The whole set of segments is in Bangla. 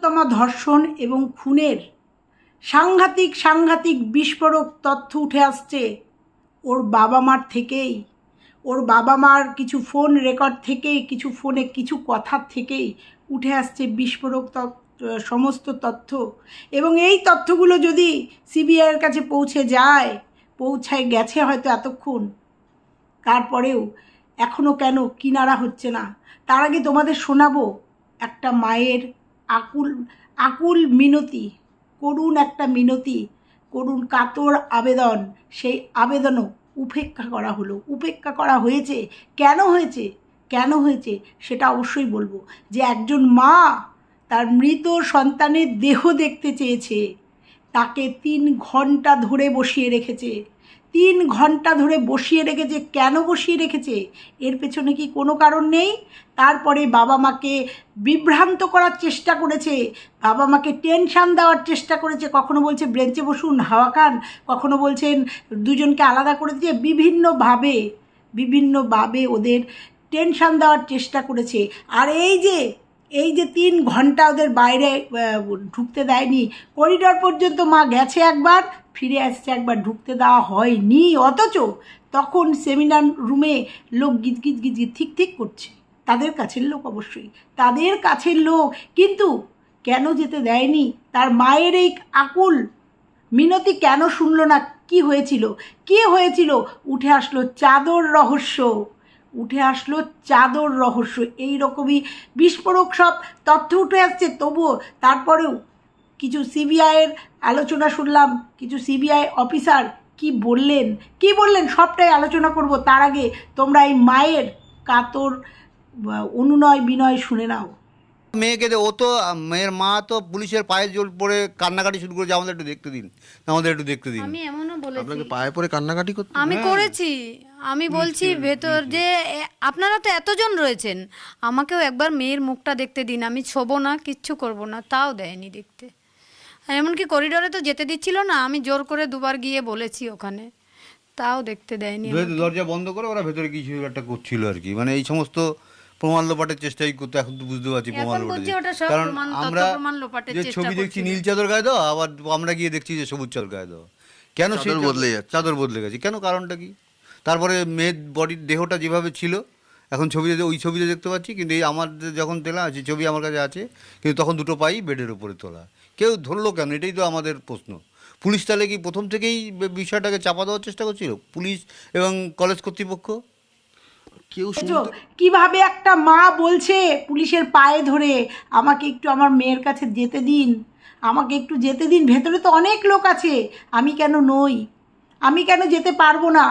তিলোত্তমা ধর্ষণ এবং খুনের সাংঘাতিক বিস্ফোরক তথ্য উঠে আসছে ওর বাবা মার থেকেই, ওর বাবা মার কিছু ফোন রেকর্ড থেকেই, কিছু ফোনে কিছু কথার থেকেই উঠে আসছে বিস্ফোরক সমস্ত তথ্য। এবং এই তথ্যগুলো যদি সিবিআইয়ের কাছে পৌঁছায় গেছে হয়তো এতক্ষণ, তারপরেও এখনও কেন কিনারা হচ্ছে না? তার আগে তোমাদের শোনাবো একটা মায়ের আকুল মিনতি, করুণ একটা মিনতি, করুণ কাতর আবেদন। সেই আবেদনও উপেক্ষা করা হয়েছে। কেন হয়েছে সেটা অবশ্যই বলবো। যে একজন মা তার মৃত সন্তানের দেহ দেখতে চেয়েছে, তাকে 3 ঘন্টা ধরে বসিয়ে রেখেছে। 3 ঘন্টা ধরে বসিয়ে রেখেছে। কেন বসিয়ে রেখেছে? এর পেছনে কি কোনো কারণ নেই? তারপরে বাবা মাকে বিভ্রান্ত করার চেষ্টা করেছে, বাবা মাকে টেনশান দেওয়ার চেষ্টা করেছে। কখনো বলছে ব্রেঞ্চে বসুন, হাওয়া খান, কখনো বলছেন দুজনকে আলাদা করে দিয়ে বিভিন্নভাবে ওদের টেনশান দেওয়ার চেষ্টা করেছে। আর এই যে 3 ঘন্টা ওদের বাইরে ঢুকতে দেয়নি, করিডর পর্যন্ত মা গেছে একবার, ফিরে আসছে একবার, ঢুকতে দেওয়া হয়নি। অথচ তখন সেমিনার রুমে লোক গিজ ঠিক করছে, তাদের কাছের লোক, অবশ্যই তাদের কাছের লোক। কিন্তু কেন যেতে দেয়নি? তার মায়ের এই আকুল মিনতি কেন শুনলো না? কি হয়েছিল? উঠে আসলো চাদর রহস্য। এই রকমই বিস্ফোরক সব তথ্য উঠে আসছে। তবুও তারপরেও কিছু সিবিআইয়ের আলোচনা শুনলাম, কিছু সিবিআই অফিসার কি বললেন সবটাই আলোচনা করব। তার আগে তোমরা এই মায়ের কাতর অনুনয় বিনয় শুনে নাও। মেয়েকে ও তো মেয়ের মা তো পুলিশের পায়ে জোর পড়ে কান্নাকাটি শুরু করেছে। আমাদের একটু দেখতে দিন। আমি এমনও বলেছি, আপনাকে পায়ে পড়ে কান্নাকাটি করতে আমি করেছি। আমি বলছি ভেতর যে আপনারা তো এতজন রয়েছেন, আমাকেও একবার মেয়ের মুখটা দেখতে দিন, আমি ছোবো না, কিচ্ছু করব না, তাও দেয়নি দেখতে। আর এমনকি করিডোরে তো যেতে দিচ্ছিল না, আমি জোর করে 2বার গিয়ে বলেছি ওখানে, তাও দেখতে দেয়নি। দরজা বন্ধ করে ওরা ভেতরে কিছু একটা করছিল আর কি। মানে এই সমস্ত প্রমাণ লোপাটের চেষ্টাই করতে এখন তো বুঝতে পারছি প্রমাণ লোপাটের। কারণ আমরা যে ছবি দেখছি নীল চাদর গায়ে দাও, আবার আমরা গিয়ে দেখছি যে সবুজ চাদর গায়ে দাও। কেন সেই চাদর বদলে গেছে? কেন? কারণটা কি? তারপরে মেয়ের বডির দেহটা যেভাবে ছিল এখন ওই ছবিতে দেখতে পাচ্ছি, কিন্তু এই আমার যখন দিলাম যে ছবি আমার কাছে আছে, কিন্তু তখন 2টো পাই বেডের উপরে তোলা। কেউ ধরলো কেন? এটাই তো আমাদের প্রশ্ন। পুলিশ তাহলে কি প্রথম থেকেই বিষয়টাকে চাপা দেওয়ার চেষ্টা করছিল? পুলিশ এবং কলেজ কর্তৃপক্ষ কিভাবে একটা মা বলছে পুলিশের পায়ে ধরে, আমাকে একটু আমার মেয়ের কাছে যেতে দিন, ভেতরে তো অনেক লোক আছে, আমি কেন যেতে পারবো না?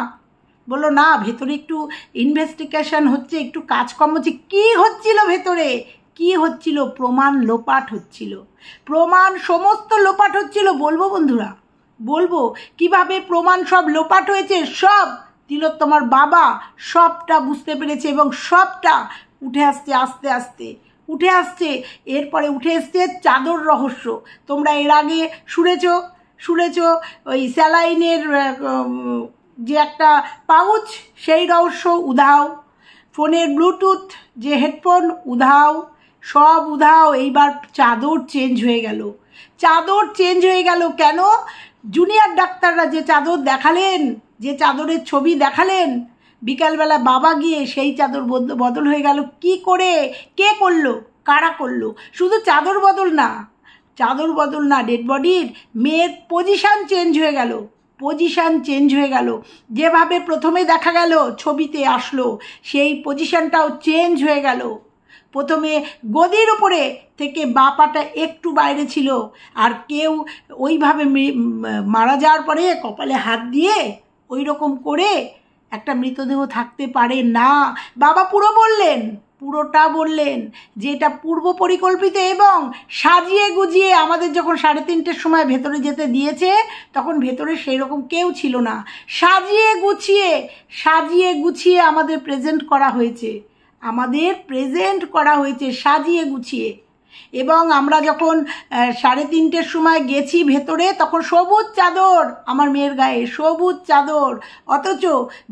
বললো না, ভেতরে একটু ইনভেস্টিগেশন হচ্ছে, একটু কাজকর্ম হচ্ছে। কী হচ্ছিল ভেতরে? প্রমাণ লোপাট হচ্ছিল, সমস্ত লোপাট হচ্ছিল। বলবো বন্ধুরা, কিভাবে প্রমাণ সব লোপাট হয়েছে, সব তিলোত্তমার বাবা সবটা বুঝতে পেরেছে এবং সবটা উঠে আসছে, আস্তে উঠে আসছে। এরপরে উঠে এসছে চাদর রহস্য। তোমরা এর আগে শুনেছ ওই স্যালাইনের যে একটা পাউচ, সেই রহস্য উধাও, ফোনের ব্লুটুথ যে হেডফোন উধাও, সব উধাও। এইবার চাদর চেঞ্জ হয়ে গেল। কেন? জুনিয়র ডাক্তাররা যে চাদর দেখালেন, যে চাদরের ছবি দেখালেন, বিকালবেলা বাবা গিয়ে সেই চাদর বদল হয়ে গেল। কি করে? কে করলো? কারা করলো? শুধু চাদর বদল না, ডেড বডির মেয়ের পজিশান চেঞ্জ হয়ে গেল। যেভাবে প্রথমে দেখা গেল ছবিতে আসলো, সেই পজিশানটাও চেঞ্জ হয়ে গেল। প্রথমে গদির উপরে থেকে বাপাটা একটু বাইরে ছিল, আর কেউ ওইভাবে মারা যাওয়ার পরে কপালে হাত দিয়ে ওই রকম করে একটা মৃতদেহ থাকতে পারে না। বাবা পুরোটা বললেন যে এটা পূর্ব পরিকল্পিত এবং সাজিয়ে গুজিয়ে। আমাদের যখন 3:30-র সময় ভেতরে যেতে দিয়েছে, তখন ভেতরে সেই রকম কেউ ছিল না। সাজিয়ে গুছিয়ে আমাদের প্রেজেন্ট করা হয়েছে, সাজিয়ে গুছিয়ে। এবং আমরা যখন 3:30-র সময় গেছি ভেতরে, তখন সবুজ চাদর আমার মেয়ের গায়ে, সবুজ চাদর। অথচ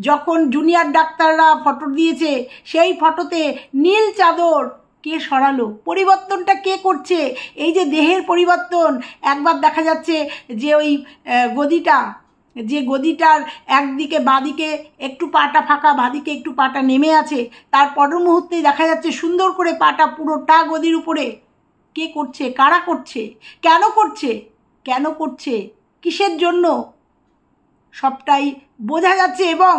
যখন জুনিয়র ডাক্তাররা ফটো দিয়েছে, সেই ফটোতে নীল চাদর কে সরালো? পরিবর্তনটা কে করছে? এই যে দেহের পরিবর্তন, একবার দেখা যাচ্ছে যে ওই গদিটার একদিকে বাঁদিকে একটু পাটা ফাঁকা, বাঁদিকে একটু পাটা নেমে আছে, তার পরের মুহূর্তেই দেখা যাচ্ছে সুন্দর করে পাটা পুরোটা গদির উপরে। কে করছে? কারা করছে? কেন করছে? কেন করছে? কিসের জন্য? সবটাই বোঝা যাচ্ছে। এবং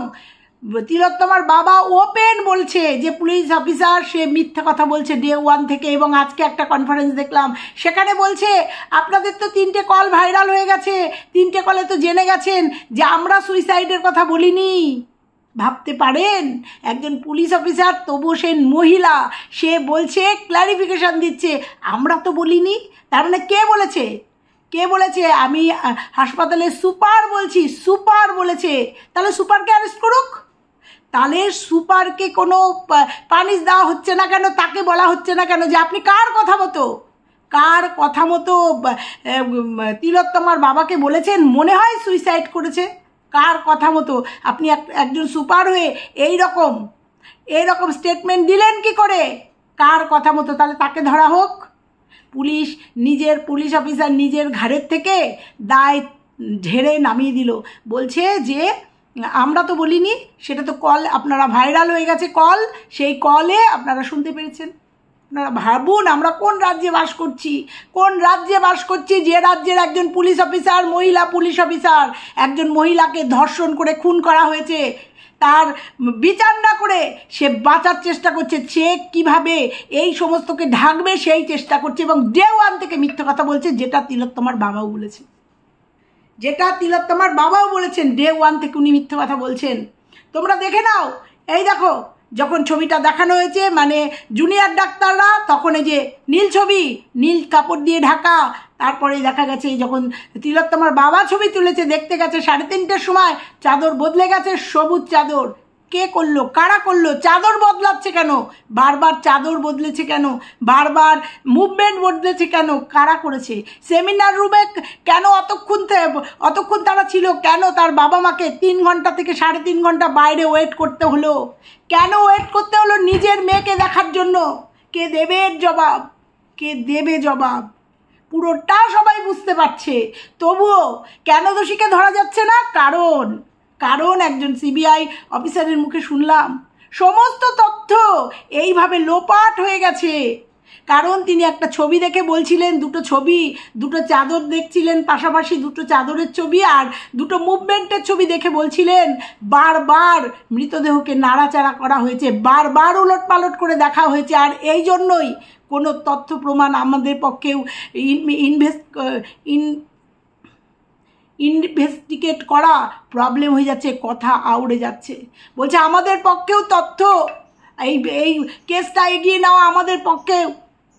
তিলোত্তমার বাবা ওপেন বলছে যে পুলিশ অফিসার সে মিথ্যা কথা বলছে ডে 1 থেকে। এবং আজকে একটা কনফারেন্স দেখলাম, সেখানে বলছে আপনাদের তো 3টে কল ভাইরাল হয়ে গেছে, 3টে কলে তো জেনে গেছেন যে আমরা সুইসাইডের কথা বলিনি। ভাবতে পারেন একজন পুলিশ অফিসার, তবুও সে মহিলা, সে বলছে, ক্ল্যারিফিকেশন দিচ্ছে আমরা তো বলিনি। তার মানে কে বলেছে? কে বলেছে? আমি হাসপাতালের সুপার বলছি, সুপার বলেছে। তাহলে সুপারকে অ্যারেস্ট করুক। তাহলে সুপারকে কোনো পানিশ দেওয়া হচ্ছে না কেন? তাকে বলা হচ্ছে না কেন যে আপনি কার কথা মতো তিলোত্তমার বাবাকে বলেছেন মনে হয় সুইসাইড করেছে? কার কথা মতো আপনি একজন সুপার হয়ে এই রকম স্টেটমেন্ট দিলেন কি করে? কার কথা মতো? তাহলে তাকে ধরা হোক। পুলিশ অফিসার নিজের ঘাড়ের থেকে দায় ঝেড়ে নামিয়ে দিল, বলছে যে আমরা তো বলিনি। সেটা তো কল আপনারা ভাইরাল হয়ে গেছে, কল, সেই কলে আপনারা শুনতে পেরেছেন। আপনারা ভাবুন আমরা কোন রাজ্যে বাস করছি, যে রাজ্যের একজন পুলিশ অফিসার, মহিলা পুলিশ অফিসার, একজন মহিলাকে ধর্ষণ করে খুন করা হয়েছে, তার বিচার না করে সে বাঁচার চেষ্টা করছে, সে কিভাবে এই সমস্তকে ঢাকবে সেই চেষ্টা করছে। এবং ডে 1 থেকে মিথ্যে কথা বলছে, যেটা তিলোত্তমার বাবাও বলেছেন, ডে 1 থেকে উনি মিথ্যে কথা বলছেন। তোমরা দেখে নাও, এই দেখো যখন ছবিটা দেখানো হয়েছে মানে জুনিয়র ডাক্তাররা, তখন এই যে নীল কাপড় দিয়ে ঢাকা, তারপরে দেখা গেছে যখন তিলোত্তমার বাবা ছবি তুলেছে, দেখতে গেছে 3:30টার সময়, চাদর বদলে গেছে, সবুজ চাদর। কে করলো? কারা করলো? চাদর বদলাচ্ছে কেন? বারবার চাদর বদলেছে কেন? বারবার মুভমেন্ট বদলেছে কেন? কারা করেছে? সেমিনার রুমে কেন অতক্ষণ তারা ছিল? কেন তার বাবা মাকে 3 ঘন্টা থেকে 3.5 ঘন্টা বাইরে ওয়েট করতে হলো? কেন ওয়েট করতে হলো? নিজের মেয়েকে দেখার জন্য। কে দেবে জবাব? পুরোটা সবাই বুঝতে পারছে, তবুও কেন দোষীকে ধরা যাচ্ছে না? কারণ একজন সিবিআই অফিসারের মুখে শুনলাম সমস্ত তথ্য এইভাবে লোপাট হয়ে গেছে। কারণ তিনি একটা ছবি দেখে বলছিলেন, দুটো চাদর দেখছিলেন পাশাপাশি, দুটো চাদরের ছবি আর দুটো মুভমেন্টের ছবি দেখে বলছিলেন বারবার মৃতদেহকে নাড়াচাড়া করা হয়েছে, বারবার উলটপালট করে দেখা হয়েছে। আর এই জন্যই কোনো তথ্য প্রমাণ আমাদের পক্ষেও ইনভেস্টিগেট করা প্রবলেম হয়ে যাচ্ছে, কথা আউড়ে যাচ্ছে। বলছে আমাদের পক্ষেও তথ্য, এই কেসটা এগিয়ে নেওয়া আমাদের পক্ষে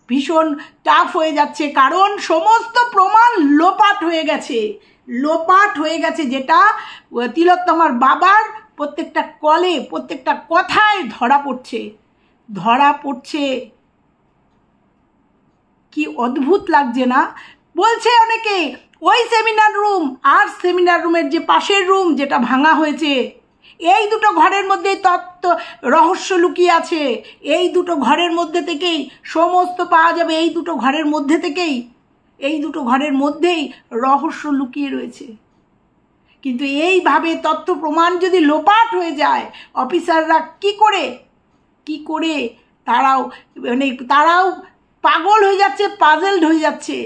ভীষণ টাফ হয়ে যাচ্ছে, কারণ সমস্ত প্রমাণ লোপাট হয়ে গেছে, যেটা তিলোত্তমার বাবার প্রত্যেকটা কলে, প্রত্যেকটা কথায় ধরা পড়ছে। কি অদ্ভুত লাগছে না? বলছে অনেকে ওই সেমিনার রুমের যে পাশের রুম যেটা ভাঙা হয়েছে, এই দুটো ঘরের মধ্যেই তত্ত্ব রহস্য লুকিয়ে আছে। এই দুটো ঘরের মধ্যে থেকেই সমস্ত পাওয়া যাবে, এই দুটো ঘরের মধ্যেই রহস্য লুকিয়ে রয়েছে। কিন্তু এইভাবে তথ্য প্রমাণ যদি লোপাট হয়ে যায়, অফিসাররা কি করে তারাও পাগল হয়ে যাচ্ছে, পাজেলড হয়ে যাচ্ছে,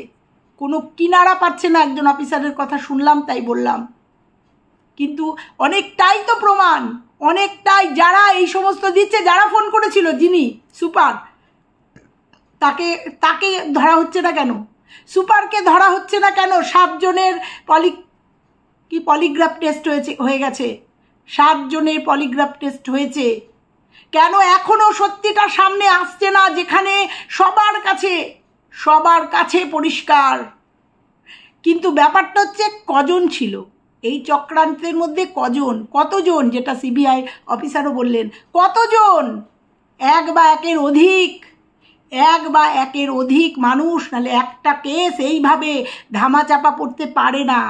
কোনো কিনারা পাচ্ছে না। একজন অফিসারের কথা শুনলাম, তাই বললাম। কিন্তু অনেকটাই তো প্রমাণ, যারা এই সমস্ত দিচ্ছে, যারা ফোন করেছিল, যিনি সুপার, তাকে ধরা হচ্ছে না কেন? সুপারকে ধরা হচ্ছে না কেন? 7 জনের পলিগ্রাফ টেস্ট হয়ে গেছে, 7 জনের পলিগ্রাফ টেস্ট হয়েছে। কেন এখনো সত্যিটা সামনে আসছে না, যেখানে সবার কাছে পরিষ্কার? কিন্তু ব্যাপারটা হচ্ছে কজন ছিল এই চক্রান্তের মধ্যে? কতজন, যেটা সিবিআই অফিসারও বললেন, কতজন? এক বা একের অধিক মানুষ, নাহলে একটা কেস এইভাবে ধামাচাপা পড়তে পারে না।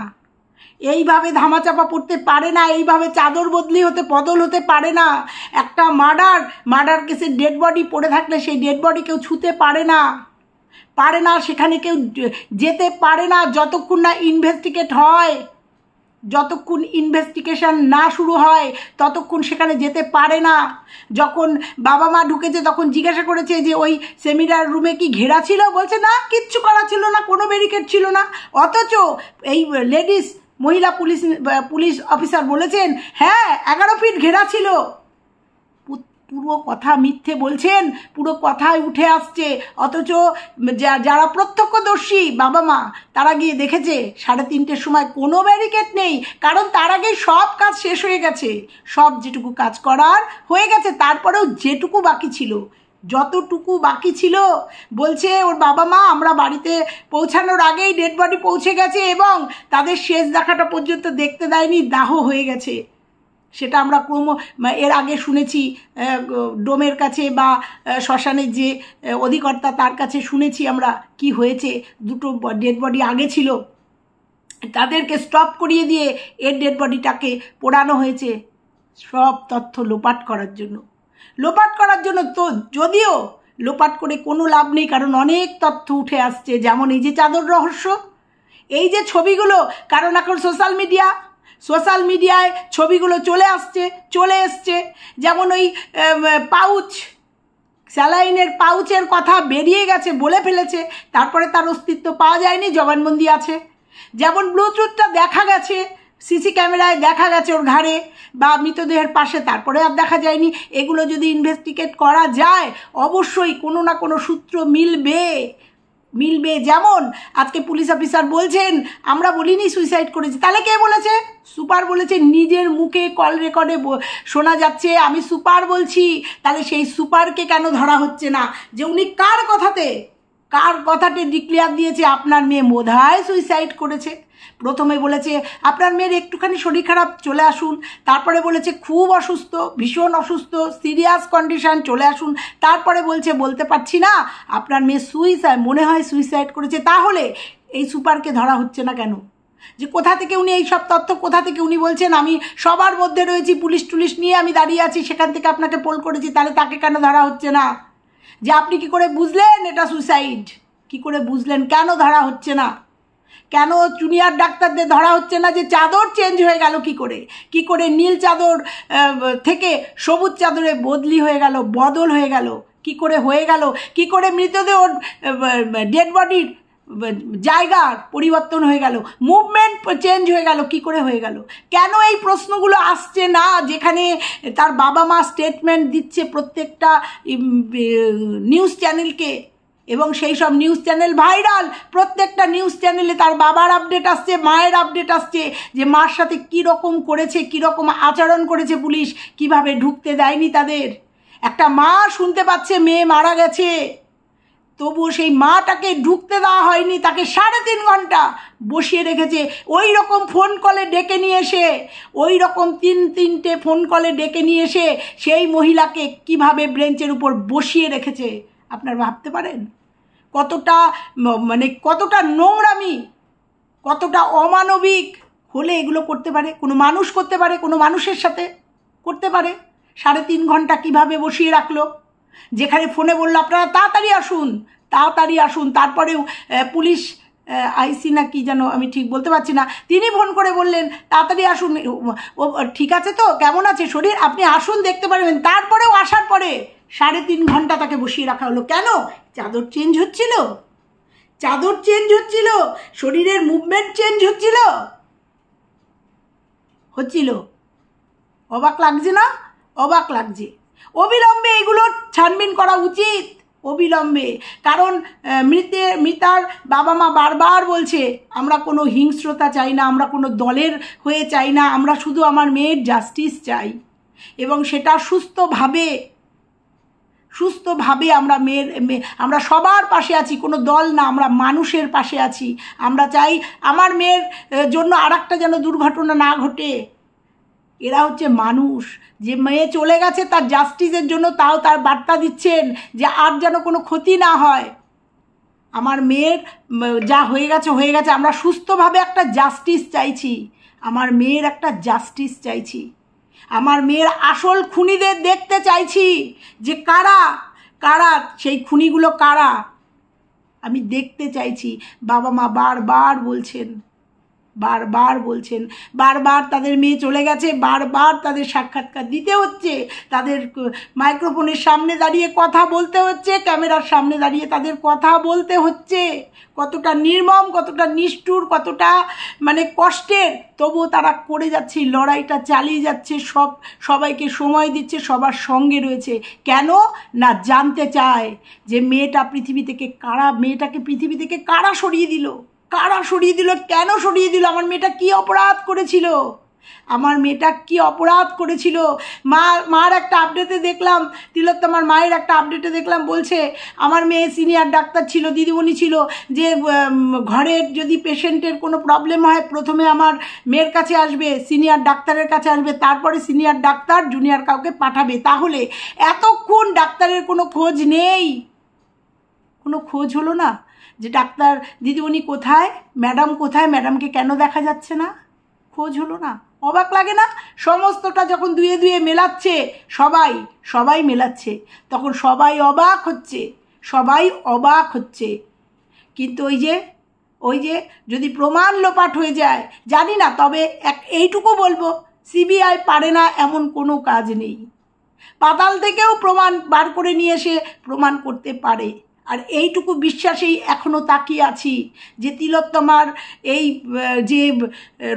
এইভাবে ধামাচাপা পড়তে পারে না, এইভাবে চাদর বদল হতে পারে না। একটা মার্ডার কেসের ডেড বডি পড়ে থাকলে সেই ডেড বডি কেউ ছুঁতে পারে না, সেখানে কেউ যেতে পারে না যতক্ষণ না ইনভেস্টিগেট হয়, যতক্ষণ ইনভেস্টিগেশন না শুরু হয় ততক্ষণ সেখানে যেতে পারে না। যখন বাবা মা ঢুকেছে তখন জিজ্ঞাসা করেছে যে ওই সেমিনার রুমে কি ঘেরা ছিল, বলছে না, কিচ্ছু করা ছিল না, কোনো ব্যারিকেড ছিল না। অথচ এই মহিলা পুলিশ অফিসার বলেছেন হ্যাঁ 11 ফিট ঘেরা ছিল। পুরো কথা মিথ্যে বলছেন, পুরো কথায় উঠে আসছে। অথচ যারা প্রত্যক্ষদর্শী বাবা মা তারা গিয়ে দেখেছে 3:30-র সময় কোনো ব্যারিকেড নেই, কারণ তার আগেই সব কাজ শেষ হয়ে গেছে, সব যেটুকু কাজ করার হয়ে গেছে। তারপরেও যেটুকু বাকি ছিল, যতটুকু বাকি ছিল, বলছে ওর বাবা মা আমরা বাড়িতে পৌঁছানোর আগেই ডেড বডি পৌঁছে গেছে এবং তাদের শেষ দেখাটা পর্যন্ত দেখতে দেয়নি, দাহ হয়ে গেছে। সেটা আমরা এর আগে শুনেছি ডোমের কাছে বা শ্মশানের যে অধিকর্তা তার কাছে শুনেছি আমরা কি হয়েছে। 2টো ডেড বডি আগে ছিল, তাদেরকে স্টপ করিয়ে দিয়ে এর ডেড বডিটাকে পোড়ানো হয়েছে সব তথ্য লোপাট করার জন্য। তো যদিও লোপাট করে কোনো লাভ নেই, কারণ অনেক তথ্য উঠে আসছে, যেমন এই যে চাদর রহস্য, এই যে ছবিগুলো, কারণ এখন সোশ্যাল মিডিয়ায় ছবিগুলো চলে এসছে। যেমন ওই স্যালাইনের পাউচের কথা বেরিয়ে গেছে, বলে ফেলেছে, তারপরে তার অস্তিত্ব পাওয়া যায়নি, জবানবন্দি আছে। যেমন ব্লুটুথটা দেখা গেছে, সিসি ক্যামেরায় দেখা গেছে ওর ঘাড়ে বা মৃতদেহের পাশে, তারপরে আর দেখা যায়নি। এগুলো যদি ইনভেস্টিগেট করা যায় অবশ্যই কোনো না কোনো সূত্র মিলবে। যেমন আজকে পুলিশ অফিসার বলছেন আমরা বলিনি সুইসাইড করেছি, তাহলে কে বলেছে? সুপার বলেছে, নিজের মুখে কল রেকর্ডে শোনা যাচ্ছে আমি সুপার বলছি। তাহলে সেই সুপারকে কেন ধরা হচ্ছে না, যে উনি কার কথাতে ডিক্লেয়ার দিয়েছে আপনার মেয়ে বোধহয় সুইসাইড করেছে। প্রথমে বলেছে আপনার মেয়ের একটুখানি শরীর খারাপ, চলে আসুন। তারপরে বলেছে খুব অসুস্থ, ভীষণ অসুস্থ, সিরিয়াস কন্ডিশন, চলে আসুন। তারপরে বলতে পারছি না, আপনার মেয়ে মনে হয় সুইসাইড করেছে। তাহলে এই সুপারকে ধরা হচ্ছে না কেন? যে কোথা থেকে উনি এই সব তথ্য কোথা থেকে উনি বলছেন আমি সবার মধ্যে রয়েছি, পুলিশ নিয়ে আমি দাঁড়িয়ে আছি, সেখান থেকে আপনাকে পোল করেছি, তাহলে তাকে কেন ধরা হচ্ছে না? যে আপনি কি করে বুঝলেন এটা সুইসাইড, কি করে বুঝলেন, কেন ধরা হচ্ছে না? কেন জুনিয়র ডাক্তারদের ধরা হচ্ছে না? যে চাদর চেঞ্জ হয়ে গেল কি করে নীল চাদর থেকে সবুজ চাদরে বদল হয়ে গেল, কি করে মৃতদেহ ডেড বডির জায়গার পরিবর্তন হয়ে গেল, মুভমেন্ট চেঞ্জ হয়ে গেল, কি করে হয়ে গেল? কেন এই প্রশ্নগুলো আসছে না? যেখানে তার বাবা মা স্টেটমেন্ট দিচ্ছে প্রত্যেকটা নিউজ চ্যানেলকে, এবং সেই সব নিউজ চ্যানেল ভাইরাল, প্রত্যেকটা নিউজ চ্যানেলে তার বাবার আপডেট আসছে, মায়ের আপডেট আসছে, যে মার সাথে কীরকম করেছে, কীরকম আচরণ করেছে পুলিশ, কিভাবে ঢুকতে দেয়নি তাদের। একটা মা শুনতে পাচ্ছে মেয়ে মারা গেছে, তবুও সেই মাটাকে ঢুকতে দেওয়া হয়নি, তাকে 3.5 ঘন্টা বসিয়ে রেখেছে। ওই রকম ফোন কলে ডেকে নিয়ে এসে, ওই রকম 3-3টে ফোন কলে ডেকে নিয়ে এসে সেই মহিলাকে কিভাবে বেঞ্চের উপর বসিয়ে রেখেছে আপনারা ভাবতে পারেন? কতটা নোংরামি, কতটা অমানবিক হলে এগুলো করতে পারে? কোনো মানুষ করতে পারে? কোনো মানুষের সাথে করতে পারে? 3.5 ঘন্টা কিভাবে বসিয়ে রাখলো? যেখানে ফোনে বললো আপনারা তাড়াতাড়ি আসুন, তারপরেও পুলিশ আইসি না কি যেন, আমি ঠিক বলতে পারছি না, তিনি ফোন করে বললেন তাড়াতাড়ি আসুন, ও ঠিক আছে তো, কেমন আছে শরীর, আপনি আসুন দেখতে পারবেন। তারপরেও আসার পরে 3.5 ঘন্টা তাকে বসিয়ে রাখা হলো। কেন? চাদর চেঞ্জ হচ্ছিল, শরীরের মুভমেন্ট চেঞ্জ হচ্ছিল। অবাক লাগছে না? অবাক লাগছে। অবিলম্বে এগুলো ছানবিন করা উচিত, অবিলম্বে। কারণ মৃতার বাবা মা বারবার বলছে আমরা কোনো হিংস্রতা চাই না, আমরা কোনো দলের হয়ে চাই না, আমরা শুধু আমার মেয়ের জাস্টিস চাই, এবং সেটা সুস্থভাবে আমরা সবার পাশে আছি, কোনো দল না, আমরা মানুষের পাশে আছি। আমরা চাই আমার মেয়ের জন্য আরেকটা যেন দুর্ঘটনা না ঘটে। এরা হচ্ছে মানুষ। যে মেয়ে চলে গেছে তার জাস্টিসের জন্য তাও তার বার্তা দিচ্ছেন যে আর যেন কোনো ক্ষতি না হয়। আমার মেয়ের যা হয়ে গেছে, আমরা সুস্থভাবে একটা জাস্টিস চাইছি, আমার মেয়ের একটা জাস্টিস চাইছি, আমার মেয়ের আসল খুনিদের দেখতে চাইছি যে কারা কারা সেই খুনিগুলো কারা আমি দেখতে চাইছি। বাবা মা বারবার বলছেন, বারবার তাদের মেয়ে চলে গেছে, বারবার তাদের সাক্ষাৎকার দিতে হচ্ছে, তাদের মাইক্রোফোনের সামনে দাঁড়িয়ে কথা বলতে হচ্ছে, ক্যামেরার সামনে দাঁড়িয়ে তাদের কথা বলতে হচ্ছে। কতটা নির্মম, কতটা নিষ্ঠুর, কতটা মানে কষ্টের, তবুও তারা করে যাচ্ছে, লড়াইটা চালিয়ে যাচ্ছে, সবাইকে সময় দিচ্ছে, সবার সঙ্গে রয়েছে। কেন না জানতে চায় যে মেয়েটাকে পৃথিবী থেকে কারা সরিয়ে দিল, কেন সরিয়ে দিল, আমার মেয়েটা কি অপরাধ করেছিল, মার একটা আপডেটে দেখলাম, তিলোত্তমার মায়ের একটা আপডেটে দেখলাম, বলছে আমার মেয়ে সিনিয়র ডাক্তার ছিল, দিদিমণি ছিল, যে ঘরের যদি পেশেন্টের কোনো প্রবলেম হয় প্রথমে আমার মেয়ের কাছে আসবে, সিনিয়র ডাক্তারের কাছে আসবে, তারপরে সিনিয়র ডাক্তার জুনিয়র কাউকে পাঠাবে। তাহলে এতক্ষণ ডাক্তারের কোনো খোঁজ নেই, কোনো খোঁজ হলো না যে ডাক্তার দিদিমণি কোথায়, ম্যাডাম কোথায়, ম্যাডামকে কেন দেখা যাচ্ছে না, খোঁজ হলো না। অবাক লাগে না? সমস্তটা যখন দুয়ে দুয়ে মেলাচ্ছে সবাই মেলাচ্ছে, তখন সবাই অবাক হচ্ছে। কিন্তু ওই যে যদি প্রমাণ লোপাট হয়ে যায় জানি না, তবে এইটুকু বলবো, সিবিআই পারে না এমন কোনো কাজ নেই, পাতাল থেকেও প্রমাণ বার করে নিয়ে এসে প্রমাণ করতে পারে। আর এইটুকু বিশ্বাসেই এখনও তাকিয়ে আছি যে তিলোত্তমার এই যে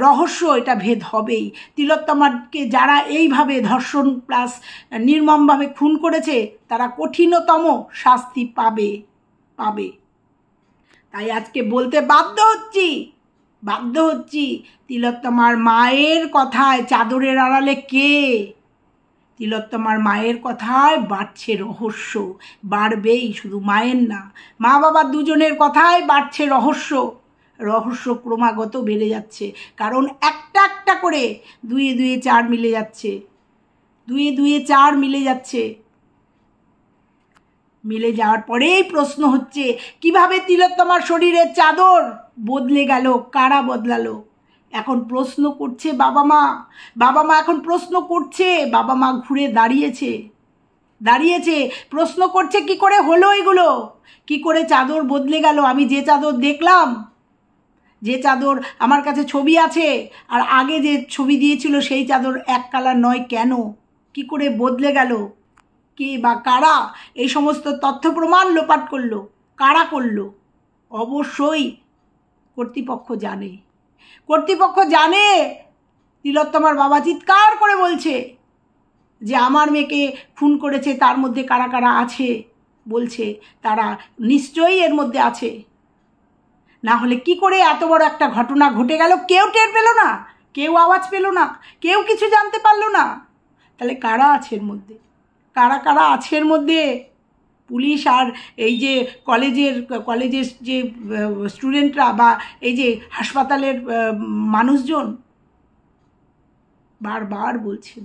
রহস্য, এটা ভেদ হবেই। তিলোত্তমাকে যারা এইভাবে ধর্ষণ প্লাস নির্মমভাবে খুন করেছে তারা কঠিনতম শাস্তি পাবে। তাই আজকে বলতে বাধ্য হচ্ছি তিলোত্তমার মায়ের কথায় চাদরের আড়ালে কে, তিলোত্তমার মায়ের কথায় বাড়ছে রহস্য, বাড়বেই, শুধু মায়ের না, মা বাবা দুজনের কথায় বাড়ছে রহস্য ক্রমাগত বেড়ে যাচ্ছে। কারণ একটা করে দুয়ে দুয়ে চার মিলে যাচ্ছে। মিলে যাওয়ার পরেই প্রশ্ন হচ্ছে কিভাবে তিলোত্তমার শরীরের চাদর বদলে গেল, কারা বদলালো। এখন প্রশ্ন করছে বাবা মা এখন প্রশ্ন করছে, বাবা মা ঘুরে দাঁড়িয়েছে প্রশ্ন করছে কি করে হলো এগুলো, কি করে চাদর বদলে গেল। আমি যে চাদর দেখলাম, যে চাদর আমার কাছে ছবি আছে, আর আগে যে ছবি দিয়েছিল সেই চাদর এক কালার নয় কেন, কি করে বদলে গেল, কে বা কারা এই সমস্ত তথ্য প্রমাণ লোপাট করলো, কারা করলো। অবশ্যই কর্তৃপক্ষ জানে। তিলোত্তমার বাবা চিৎকার করে বলছে যে আমার মেয়েকে খুন করেছে, তার মধ্যে কারা কারা আছে বলছে, তারা নিশ্চয়ই এর মধ্যে আছে। না হলে কি করে এত বড় একটা ঘটনা ঘটে গেল, কেউ টের পেল না, কেউ আওয়াজ পেল না, কেউ কিছু জানতে পারল না। তাহলে কারা আছে এর মধ্যে, কারা আছে এর মধ্যে? পুলিশ আর এই যে কলেজের যে স্টুডেন্টরা বা এই যে হাসপাতালের মানুষজন বারবার বলছেন।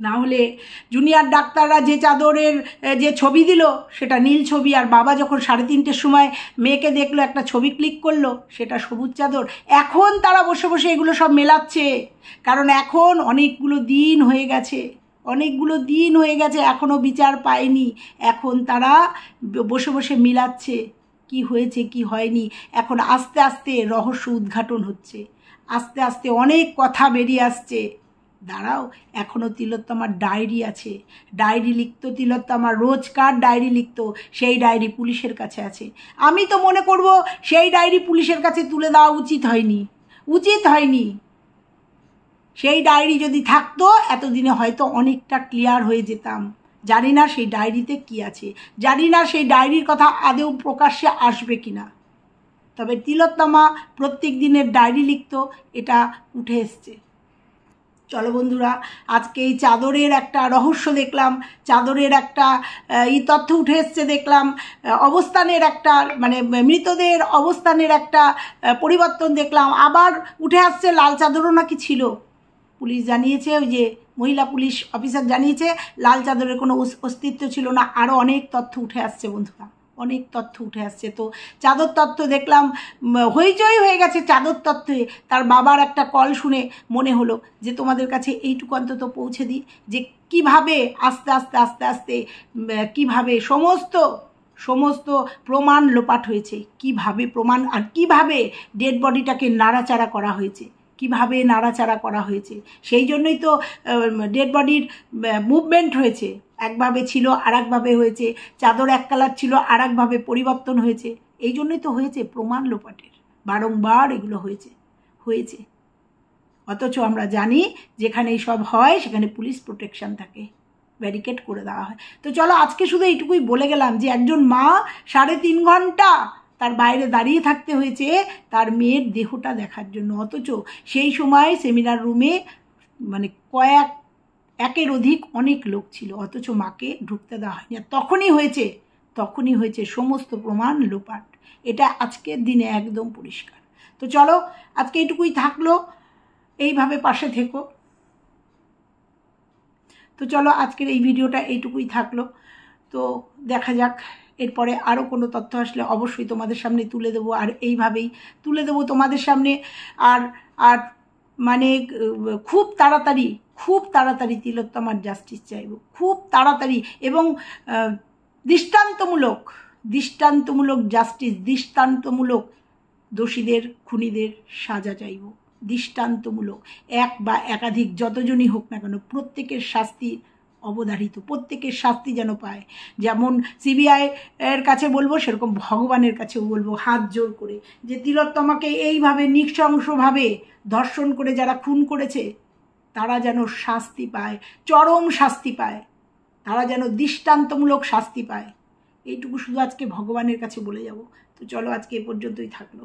না হলে জুনিয়র ডাক্তাররা যে চাদরের যে ছবি দিল সেটা নীল ছবি, আর বাবা যখন 3:30-টের সময় মেয়েকে দেখলো একটা ছবি ক্লিক করলো সেটা সবুজ চাদর। এখন তারা বসে এগুলো সব মেলাচ্ছে, কারণ এখন অনেকগুলো দিন হয়ে গেছে, এখনও বিচার পায়নি। এখন তারা বসে মিলাচ্ছে কি হয়েছে কি হয়নি। এখন আস্তে আস্তে রহস্য উদ্ঘাটন হচ্ছে, আস্তে আস্তে অনেক কথা বেরিয়ে আসছে। দাঁড়াও, এখনও তিলোত্তমার ডায়েরি আছে, ডায়েরি লিখতো তিলোত্তমার, রোজকার ডায়েরি লিখতো, সেই ডায়েরি পুলিশের কাছে আছে। আমি তো মনে করব সেই ডায়েরি পুলিশের কাছে তুলে দেওয়া উচিত হয়নি। সেই ডায়েরি যদি থাকতো এতদিনে হয়তো অনেকটা ক্লিয়ার হয়ে যেতাম। জানি না সেই ডায়েরিতে কি আছে, জানি না সেই ডায়েরির কথা আদৌ প্রকাশ্যে আসবে কিনা। তবে তিলোত্তমা প্রত্যেক দিনের ডায়েরি লিখতো, এটা উঠে এসছে। চলো বন্ধুরা, আজকে এই চাদরের একটা রহস্য দেখলাম, চাদরের একটা তথ্য উঠে এসছে দেখলাম, অবস্থানের একটা মানে মৃতদের অবস্থানের একটা পরিবর্তন দেখলাম। আবার উঠে আসছে লাল চাদরও নাকি ছিল। পুলিশ জানিয়েছে, ওই যে মহিলা পুলিশ অফিসার জানিয়েছে লাল চাদরের কোনো অস্তিত্ব ছিল না। আরও অনেক তথ্য উঠে আসছে বন্ধুরা, অনেক তথ্য উঠে আসছে। তো চাদর তত্ত্ব দেখলাম হইচই হয়ে গেছে চাদর তত্ত্বে। তার বাবার একটা কল শুনে মনে হলো যে তোমাদের কাছে এইটুকু অন্তত পৌঁছে দিই, যে কিভাবে আস্তে আস্তে আস্তে আস্তে কিভাবে সমস্ত প্রমাণ লোপাট হয়েছে, কিভাবে প্রমাণ আর কিভাবে ডেড বডিটাকে নাড়াচাড়া করা হয়েছে, কিভাবে নাড়াচাড়া করা হয়েছে। সেই জন্যই তো ডেড বডির মুভমেন্ট হয়েছে, একভাবে ছিল আর একভাবে হয়েছে, চাদর এক কালার ছিল আর একভাবে পরিবর্তন হয়েছে। এই জন্যই তো হয়েছে প্রমাণ লোপাটের, বারংবার এগুলো হয়েছে। অথচ আমরা জানি যেখানে এইসব হয় সেখানে পুলিশ প্রোটেকশন থাকে, ব্যারিকেড করে দেওয়া হয়। তো চলো আজকে শুধু এইটুকুই বলে গেলাম যে একজন মা 3.5 ঘন্টা তার বাইরে দাঁড়িয়ে থাকতে হয়েছে তার মেয়ের দেহটা দেখার জন্য। অথচ সেই সময় সেমিনার রুমে মানে একের অধিক অনেক লোক ছিল, অথচ মাকে ঢুকতে দেওয়া হয়নি। আর তখনই হয়েছে সমস্ত প্রমাণ লোপাট। এটা আজকের দিনে একদম পরিষ্কার। তো চলো আজকে এইটুকুই থাকলো, এইভাবে পাশে থেকো। তো চলো আজকের এই ভিডিওটা এইটুকুই থাকলো। তো দেখা যাক এরপরে আরও কোনো তথ্য আসলে অবশ্যই তোমাদের সামনে তুলে দেবো, আর এইভাবেই তুলে দেবো তোমাদের সামনে। আর মানে খুব তাড়াতাড়ি তিলোত্তমার জাস্টিস চাইব, খুব তাড়াতাড়ি, এবং দৃষ্টান্তমূলক জাস্টিস, দৃষ্টান্তমূলক দোষীদের খুনিদের সাজা চাইব, দৃষ্টান্তমূলক। এক বা একাধিক যতজনই হোক না কেন প্রত্যেকের শাস্তি অবধারিত, প্রত্যেকের শাস্তি যেন পায়। যেমন সিবিআই এর কাছে বলবো সেরকম ভগবানের কাছেও বলবো হাত জোর করে, যে তিলোত্তমাকে এইভাবে নৃশংসভাবে ধর্ষণ করে যারা খুন করেছে তারা যেন শাস্তি পায়, চরম শাস্তি পায়, তারা যেন দৃষ্টান্তমূলক শাস্তি পায়। এইটুকু শুধু আজকে ভগবানের কাছে বলে যাব। তো চলো আজকে এ পর্যন্তই থাকলো।